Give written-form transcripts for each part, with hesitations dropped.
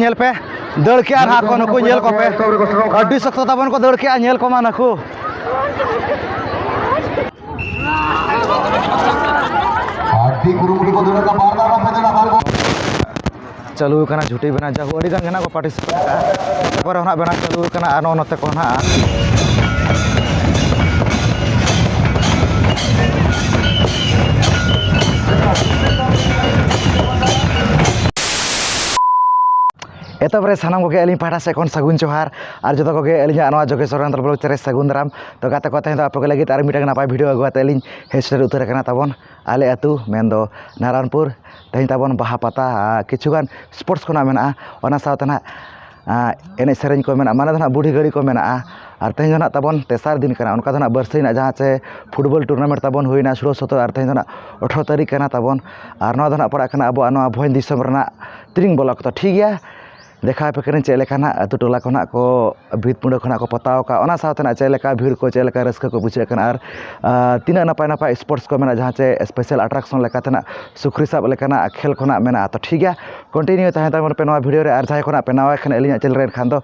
nyel pe dor ke ha ko nuku nyel ko pe adi sakta tabon ko dor ke nyel ko ma naku चालू करना झूठी बना जाहु अड़ी गान को पार्टिसिपेट पर होना बना चालू करना आनो नते को ना एतबरे सानाम को अली पाटा से सगुन जोहार और जो को अली जोगेश्वर ब्लॉग चेरे सगुन दाराम तो गाते को तेज आपको लगे और मिटा नपाय भिडियो अगुआते अली हेस्टर उतर तबन आले अतु मेनदो नारायणपुर तेज तबन बाहा पाता किछुगान स्पोर्ट्स को मेना साथ एने सेरें को मेना माने बुढ़ी गड़ी को मेना और तेज तबन तेसार दिन उनका बरसी जहाँ से फुटबॉल टूर्नामेंट तबन हुईना 16 और तेज 18 तारीख तबन और पड़ा अब भोज दिसम तिरिंग ब्लॉक तो ठीक है देखा पे करें चेलेकाना अतु टोला खना को भीत पुंड खना को पताव का ओना साथना चेलेका भीड़ को चेलेका रस्क को बुझे कन और तीना नपाय नपाय स्पोर्ट्स को मेना जहाँ से स्पेशल अट्रैक्शन लेकातना सुखरी साब लेकाना खेल खना मेना तो ठीक है कंटिन्यू तहे तमन पे नवा वीडियो रे और जहाँ खना पे नवा खन एलिया चैनल रे खान दो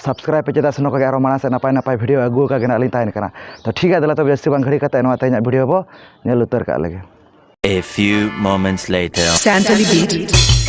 सब्सक्राइब पे चेदा सनो को आरो माना से नपाय नपाय वीडियो अगु का गना एलिन ताइन कना तो ठीक है दला तो बेसी बांग घड़ी कते नवा तहे वीडियो बो नेल उतर का लगे A few moments later Santali beat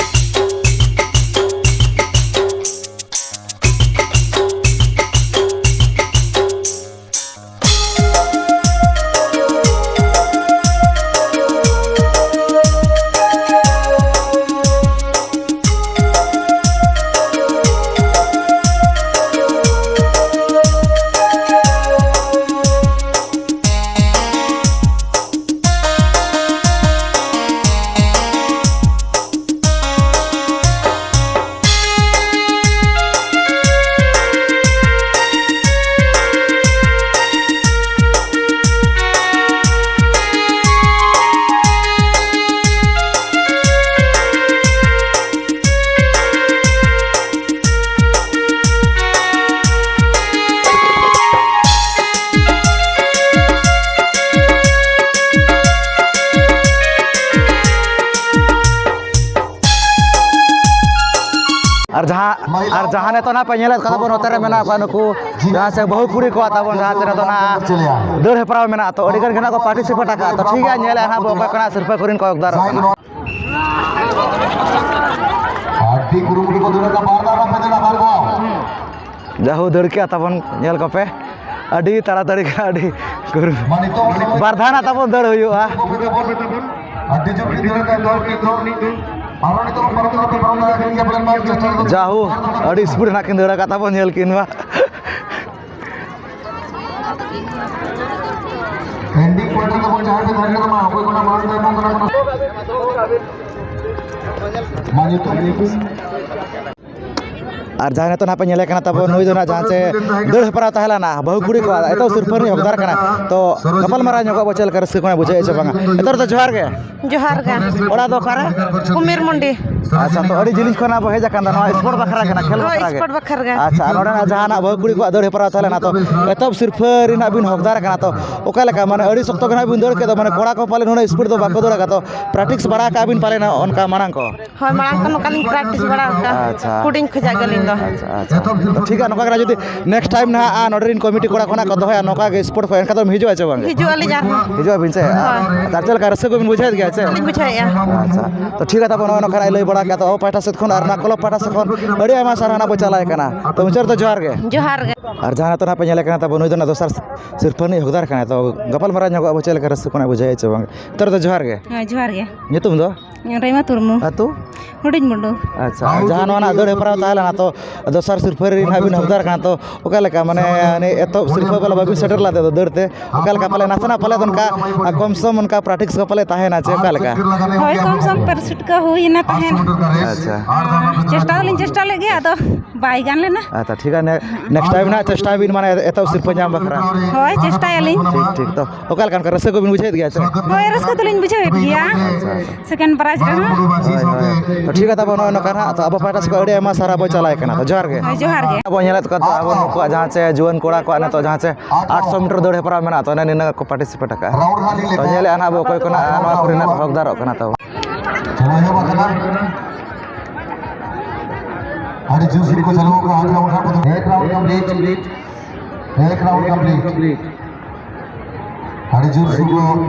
और जहाँ ने तो ना पे बन होते मेना नुकू जहाँ से बहु कुड़ी को तबन जहाँ से ना दौड़ हेपराव मेना तो अड़ी गना को पार्टिसिपेट का तो ठीक है नेले हां बो कना सिरपा करिन को उगदार जाहु दौड़ के तबन नेल को पे अड़ी ताड़ाताड़ी का अड़ी गुरु बारधाना तबन दौड़ हुआ जाहु अड़ी स्पीड ना किन दौड़ा का नेल किनवा एंडिंग पॉइंट को बोल चाहे तो धरने को कोई कोना मान दे मानी तो और जहाँ तो ना पे तब नुई दो ना जहाँ से दौड़ हेपरा तहलाना बहु कुड़ी को एत सिरफर हकदार तो गपल मारा बो चल रस्क को बुझे बांगा एतर तो जोहार गे ओड़ा दो खारे कुमेर मंडी अच्छा तो अड़ी जिनिस खना बो हेजा कांदा ना स्पोर्ट बखरा गना खेल बखरा गे अच्छा नोडा जहाँ बहु कुड़ी को दौड़ हेपरा तहलाना तो एत सिरफर रिना बिन हकदार तो ओका लेका माने अड़ी सख्त गना बिन दौड़ के माने कोड़ा को पाले नुना स्पीड दो बाको दौड़ा तो प्रैक्टिस बड़ा का बिन पाले ना उनका मांग को हां मांग को नोका प्रैक्टिस बड़ा का अच्छा कुडिंग खजा गलिन अच्छा तो ठीक है नोका जो नेक्स्ट टाइम ना नोडरिन कमिटी कोड़ा कोना को दोया नोका के स्पोर्ट को एनका तो हिजो आछे बांगे हिजो आली जार हिजो बिन से तारचल का रसे को बिन बुझाइत गया छे बुझाया अच्छा तो ठीक है तब नोका लई बड़ा का तो पाटा से खन और ना क्लब पाटा से खन बड़ी आमा साराना बचालाय कना तो मुचर तो जोहार गे और जहां तो ना पे नेले कना तब नुई दो ना दोसर सिरफनी हकदार कना तो गपल मारा नको बचल का रसे कोना बुझाय छे बांगे तर तो जोहार गे हां जोहार गे नितुम दो रेमा तुरमु अतु हुडिन मुंडू अच्छा जहां ना दौड़ हेपरा तहला तो दोसर सिरफर रिना बिन हकदार कना तो ओका लेका माने एत सिरफर वाला बाबी सेटर लाते तो दौड़ते ओका लेका पाले नासना पाले उनका कम सम उनका प्रैक्टिस का पाले ताहेना छे ओका लेका होय कम सम परसिट का होई ना ताहेन अच्छा चेष्टा लगे आदो बाई गान लेना अच्छा ठीक है नेक्स्ट टाइम ना चेष्टा बिन माने एत सिरफर जाम बखरा होय चेष्टा याली ठीक तो ओका लेका कर रसे को बिन बुझाइत गया छे होय रस को तलिन बुझाइत गया सेकंड प्राइज तो ठीक है तब नोका तो अब पाटा से अड़ी आमा सारा बो चलाय कना तो जोहार गे अब नेलत को अब नुको जहाँ से जुआन कोड़ा को तो जहाँ से 800 मीटर दौड़ हेपरा मेना तो निना को पार्टिसिपेट का तो नेले आना अब कोई कोना नवा कोरिना हकदार कना तो अरे जो को चलो का आठ राउंड एक राउंड कंप्लीट अरे जो को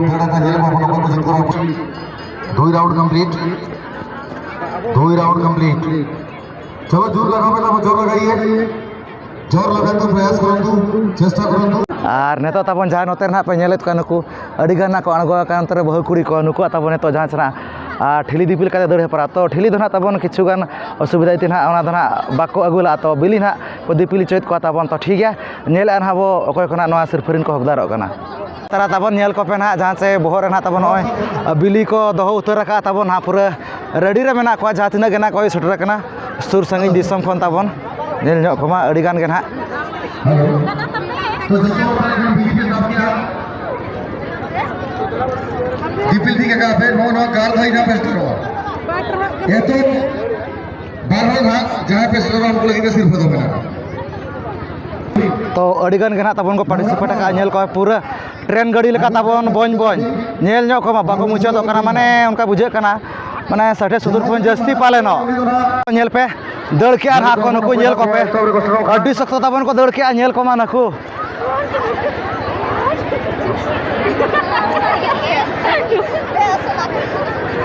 थोड़ा का जेल में अपन को जिंको दो राउंड कंप्लीट चलो जोर लगाओ बेटा जोर लगाइए जोर लगाने का प्रयास करो चेष्टा करो और नेता तबन जहाँ नोते ना पे नेलेत को नुकु अड़ीगान ना को अणगो कान तरे बहु कुड़ी को नुकु तबन नेतो जहाँ चना ठिली दिपिल का दौड़ हेपरा तो ठिली दो ना तबन किछुगान असुविधा इतना ओना दो ना बाको अगुला तो बिली ना को दिपिल चोइत को तबन तो ठीक है नेल अन हाबो अकोय कोना नवा सिरफरिन को हकदार कना तारा तबन नेल को पे ना जहाँ से बोहर ना तबन ओय बिली को दोहो उतर का तबन हा पूरा रेडी रे मेना को जहाँ तिना गेना कोय सुटर कना सुर संगिन दिसम खन तबन नेल नो कोमा अड़ीगान गेना तो दिपिल ठीक है पे नो नो गाल भाई ना पेस्ट करो ये तो बार-बार जहां पे स्टोर हमको लगी सिर्फ दो मिनट तो अड़ीगान गेना तबन को पार्टिसिपेट का नेल को पूरा ट्रेन गाड़ी लेका तबन बोन नेल नो को बाको मुचा तो कना माने उनका बुझे कना माने 60 सुदूर को जस्ती पाले नो नेल पे दड़ के आ को नको नेल को पे अड्डी सख्त तबन को दड़ के नेल को मा नखु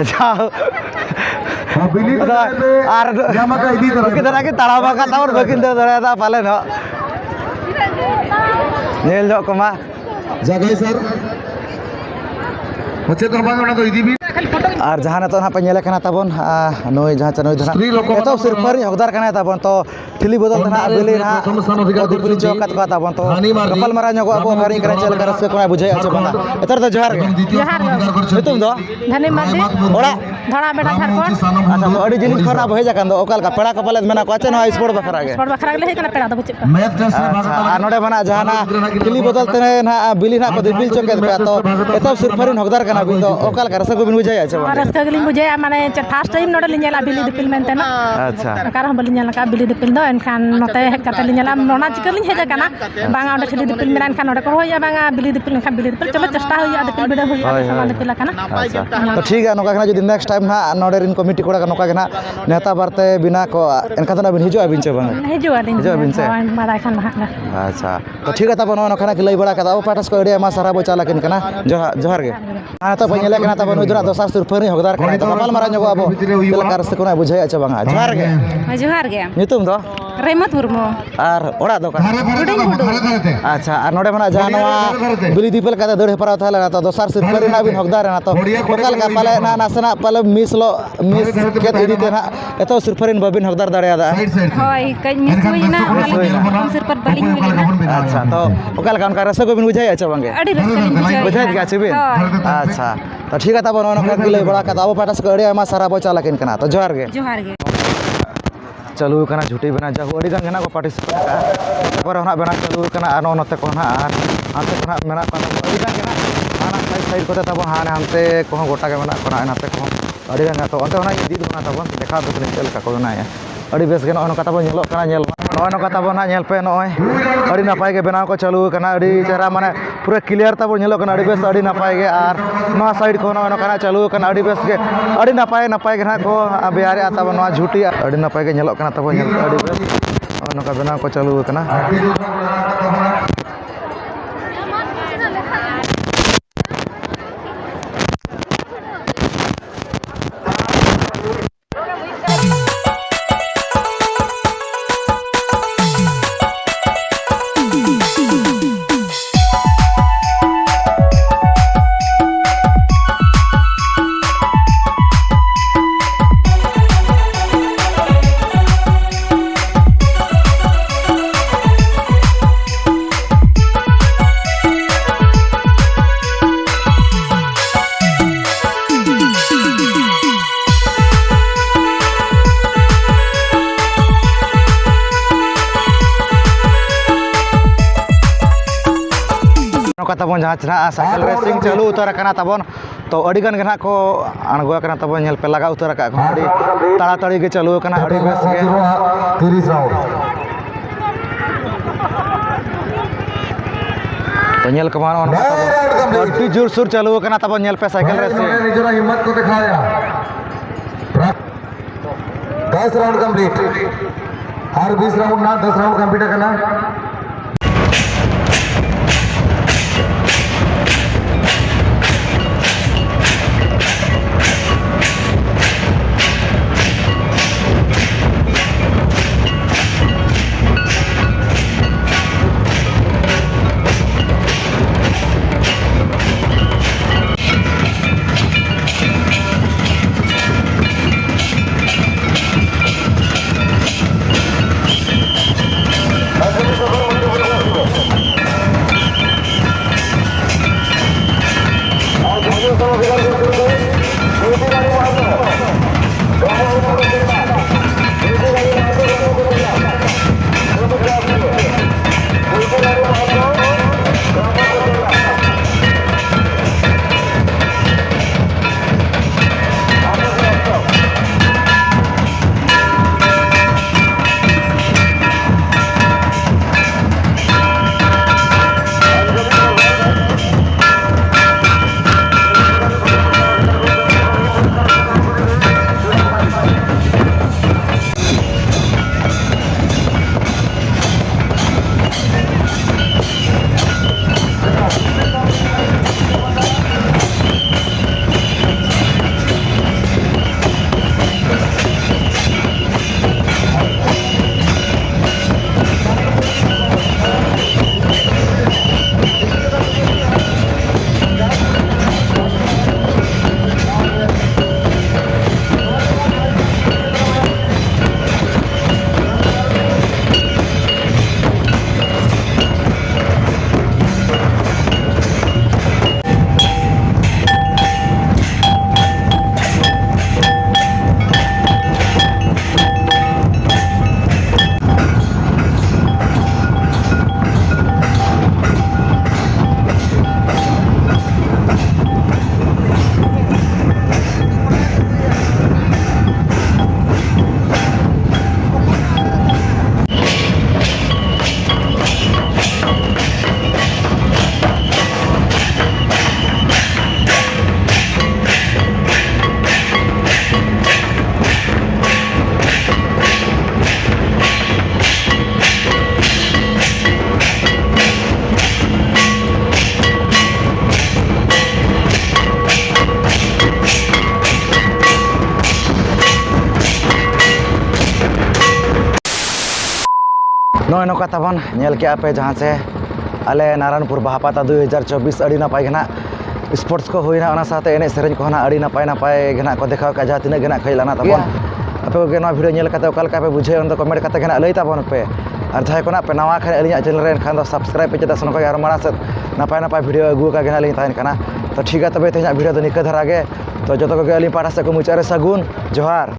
जाओ आर किधर आके तड़ावा का तावर बकिन दे दड़ा ता पाले न नेल जो कमा जगह सर मुझे तो बांग ना तो इदी भी और जहाँ ना तो ना पे नेले कना तबन नोय जहाँ चनोय धना एतो सिरफर हकदार कना तबन तो ठिली बदल धना बिली ना तो दिपिली चौकात का तबन तो कपल मारा नको अबो घरी करे चल कर से कोना बुझाय अछि बना एतर तो जोहार गे तुम दो धने मादे ओड़ा धड़ा बेटा झारखंड अच्छा तो अड़ी जिनिस खराब हो जा कान दो ओकल का पेड़ा कपल मेना को चनो स्पोर्ट बखरा गे स्पोर्ट बखरा ले कना पेड़ा दो बुझ मैच टेस्ट अच्छा आ नोडे बना जहाँ ना ठिली बदल तने ना बिली ना को दिपिल चौकात पे तो एतो सिरफर हकदार कना बिन दो ओकल का रस को बिन बुझाय अछि बना रस्ता गलिन बुझे माने फर्स्ट टाइम नोडे लिनेला बिली दिपिल मेनते ना अच्छा कार हम बलिन का बिली दिपिल दो एनखान नोते हेक कते लिनेला नोना चिकलिन हेजा कना बांगा ओडे ठिली दिपिल मेना एनखान ओडे को होया बांगा बिली दिपिल एनखान बिली दिपिल चलो चेष्टा होया दिपिल बिडे होया समान दिपिल कना अच्छा तो ठीक है नोका जदि नेक्स्ट टाइम ना नोडे रिन कमिटी कोड़ा नोका ना नेता बारते बिना को एनखान ना बिन हिजो बिन से बांगा हिजो दिन हिजो बिन से मारा खान ना अच्छा तो ठीक है तब नोका ना लई बड़ा का पाटस को एडिया मा सारा बोचा लकिन कना जोहार गे आ तो बनेले कना तब नुदरा दोसार सिरफर हकदार कना तो कपाल मारा nego abo telakar se कोना बुझाय अच्छा बांगा जोहार गे नितुम दो रेमत मुर्मू और ओड़ा दो अच्छा और नोडे मना जानवा बिली दीपल का दौड़ हेपरा था लगा तो दोसार सिरफर ना बिन हकदार ना तो ओकल का पाले ना नासना पाले मिस के इदीते ना एतो सिरफरिन बबिन हकदार दाड़या दा होय कई मिस होइना ओला सिरफर बलिंग होइना अच्छा तो ओकल का उनका रस को बिन बुझाय अच्छा बांगे अड़ी रस कलिन बुझाय गया छबे अच्छा तो ठीक है तब नोका लई बड़ा का अब पाटस को एडिया मा सारा बोचा लकिन कना तो जोहार गे चलू कना झूठी बना जाहु अड़ी गान को पार्टिसिपेट का पर होना बना चलू कना आनो नते को ना आते को ना मेना को अड़ी गान ना आना साइड को तब हाने हमते को गोटा के मेना को नाते को अड़ी गान तो अंते होना इदी बना तब देखा दो चल का को ना अड़ी बेस गे नो तब नेलो कना नेल नो तब ना नेल पे नय अड़ी नपाय गे बनाव को चलू कना अड़ी चेहरा माने पूरा क्लियर तब नेलो कना अड़ी बेस अड़ी नपाय गे और नो साइड को नो कना चलू कना अड़ी बेस गे अड़ी नपाय गे ना को बिहार तब नो झूठी अड़ी नपाय गे नेलो कना तब नेल अड़ी बेस नो का बनाव को चलू कना तबन जहाँ चना साइकिल रेसिंग चालू उतर तबन तो अड़ीगान के ना को अणगो तब नेल पे लगा उतर का अड़ी ताड़ाताड़ी के चालू अड़ी बेस गे तो नेल कमान अड़ी जोर सुर चालू तब नेल पे साइकिल रेसिंग हिम्मत को दिखाया 10 राउंड कंप्लीट और 20 राउंड ना 10 राउंड कंप्लीट करना। नॉय नौका तबन नेल के पे जहाँ से आले नारायणपुर बाहापाता 2024 अड़ी नपाय गना स्पोर्ट्स को हुईना ओना साथे एने सेरेंज को हना अड़ी नपाय नपाय गना को देखा का जहाँ तिना गना खैलाना तबन आपे को गना वीडियो नेल कते ओकल का पे बुझे उन तो कमेंट कते गना लई तबन पे और जहाँ को पे नवा खान अलिया चैनल रे खान दो सब्सक्राइब पे चेता सनको यार मारा से नपाय नपाय वीडियो अगु का गना लई ताइन कना तो ठीक है तबे तेजा वीडियो तो निक धरागे तो जतो को अली पाटा से को मुचारे सगुन जोहार।